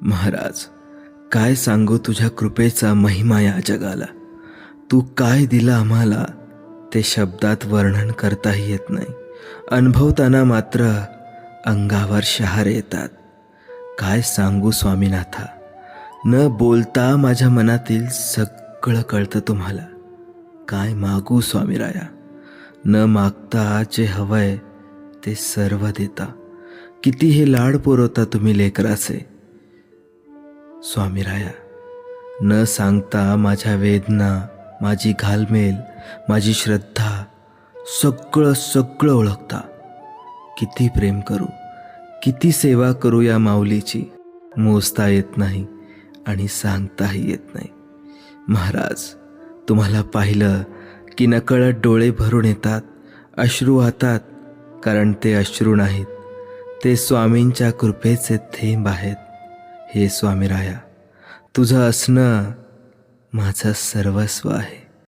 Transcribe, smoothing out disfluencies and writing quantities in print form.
महाराज, काय सांगू तुझ्या कृपेचा महिमा या जगाला. तू काय दिलं आम्हाला ते शब्दात वर्णन करताही येत नाही. अनुभवताना मात्र अंगावर शहारे येतात. काय सांगू स्वामीनाथा, न बोलता माझ्या मनातील सगळं कळतं तुम्हाला. काय मागू स्वामीराया, न मागता जे हवंय ते सर्व देता. किती हे लाड पुरवता तुम्ही लेकराचे. स्वामीराया, न सांगता माझ्या वेदना, माझी घालमेल, माझी श्रद्धा सगळं सगळं ओळखता. किती प्रेम करू, किती सेवा करू या माऊलीची, मोजता येत नाही आणि सांगताही येत नाही. महाराज, तुम्हाला पाहिलं की नकळत डोळे भरून येतात, अश्रू वाहतात. कारण ते अश्रू नाहीत, ते स्वामींच्या कृपेचे थेंब आहेत. हे स्वामीराया, तुझं असणं माझं सर्वस्व आहे.